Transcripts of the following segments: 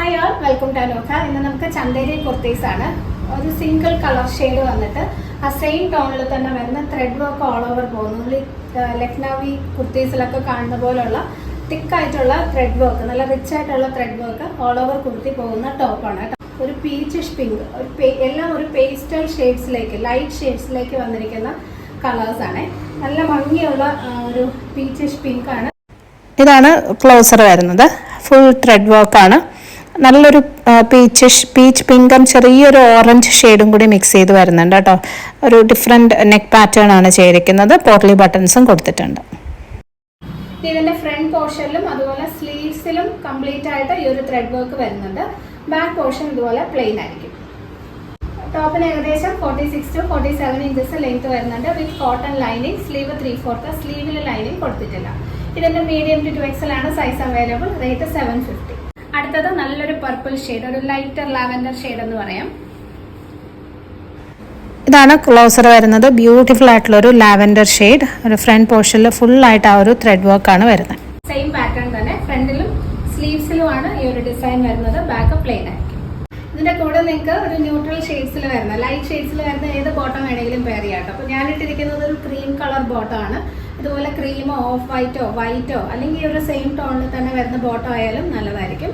Hi all, welcome to Anokha. ഇന്ന് നമുക്ക് ചന്ദേരി കുർത്തീസ് ആണ്. ഒരു സിംഗിൾ കളർ ഷെയ്ഡ് വന്നിട്ട് ആ സെയിം ടോണിൽ തന്നെ വരുന്ന ത്രെഡ് വർക്ക് ഓൾ ഓവർ പോകുന്നു. നമ്മൾ ഈ ലക്നൗവി കുർത്തീസിലൊക്കെ കാണുന്ന പോലുള്ള തിക്കായിട്ടുള്ള ത്രെഡ് വർക്ക്, നല്ല റിച്ച് ആയിട്ടുള്ള thread work all over kurti പോകുന്ന ടോപ്പാണ്. ഒരു പീച്ചിഷ് പിങ്ക്, എല്ലാം ഒരു പേസ്റ്റൽ ഷെയ്ഡ്സിലേക്ക്, ലൈറ്റ് ഷെയ്ഡ്സിലേക്ക് വന്നിരിക്കുന്ന കളേഴ്സാണ്. നല്ല ഭംഗിയുള്ള ഒരു പീച്ചിഷ് പിങ്ക് ആണ്. ഇതാണ് ക്ലോസർ വരുന്നത്. ഫുൾ ത്രെഡ് വർക്കാണ്. നല്ലൊരു പീച്ച് പിങ്കും ചെറിയൊരു ഓറഞ്ച് ഷെയ്ഡും കൂടി മിക്സ് ചെയ്ത് വരുന്നുണ്ട് കേട്ടോ. ഒരു ഡിഫറെൻറ്റ് നെക്ക് പാറ്റേൺ ആണ് ചെയ്തിരിക്കുന്നത്. പോർട്ട്ലി ബട്ടൺസും കൊടുത്തിട്ടുണ്ട്. ഇതിന്റെ ഫ്രണ്ട് പോർഷനിലും അതുപോലെ സ്ലീവ്സിലും കംപ്ലീറ്റ് ആയിട്ട് ഈ ഒരു ത്രെഡ് വർക്ക് വരുന്നുണ്ട്. ബാക്ക് പോർഷൻ ഇതുപോലെ പ്ലെയിൻ ആയിരിക്കും. ടോപ്പിന് ഏകദേശം 46 to 47 ഇഞ്ചസ് ലെങ്ത് വരുന്നുണ്ട്. With cotton lining. സ്ലീവ് 3/4, സ്ലീവിൽ ലൈനിങ് കൊടുത്തിട്ടില്ല. ഇതിന്റെ മീഡിയം ടു 2XL ആണ് സൈസ് അവൈലബിൾ. റേറ്റ് 750. അടുത്തത് നല്ലൊരു പർപ്പിൾ ഷെയ്ഡ്, ഒരു ലൈറ്റർ ലാവൻഡർ ഷെയ്ഡ് എന്ന് പറയാം. ഇതാണ് ക്ലോസർ വരുന്നത്. ബ്യൂട്ടിഫുൾ ആയിട്ടുള്ള ഒരു ലാവൻഡർ ഷെയ്ഡ്. ഒരു ഫ്രണ്ട് പോർഷനിൽ ഫുൾ ആയിട്ട് ആ ഒരു ത്രെഡ് വർക്ക് ആണ് വരുന്നത്. സെയിം പാറ്റേൺ തന്നെ ഫ്രണ്ടിലും സ്ലീവ്സിലുമാണ് ഈ ഒരു ഡിസൈൻ വരുന്നത്. ബാക്ക് പ്ലെയിൻ ആയിരിക്കും. ഇതിന്റെ കൂടെ നിങ്ങൾക്ക് ഒരു ന്യൂട്രൽ ഷെയ്ഡ്സിൽ വരുന്ന, ലൈറ്റ് ഷെയ്ഡ്സിൽ വരുന്ന ഏത് ബോട്ടം വേണമെങ്കിലും പെയർ ചെയ്യാം കേട്ടോ. അപ്പോൾ ഞാനിട്ടിരിക്കുന്നത് ഒരു ക്രീം കളർ ബോട്ടം ആണ്. ഇതുപോലെ ക്രീമോ ഓഫ് വൈറ്റോ അല്ലെങ്കിൽ ഒരു സെയിം ടോണിൽ തന്നെ വരുന്ന ബോട്ടം ആയാലും നല്ലതായിരിക്കും.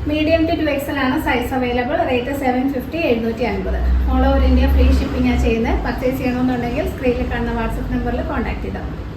മീഡിയം ടു 2XL ആണ് size available. Rate 750, 750. All over India free shipping ആണ് ചെയ്യുന്നത്. പർച്ചേസ് ചെയ്യണമെന്നുണ്ടെങ്കിൽ സ്ക്രീനിൽ കാണുന്ന വാട്സപ്പ് നമ്പറിൽ കോൺടാക്ട് ചെയ്താൽ മതി.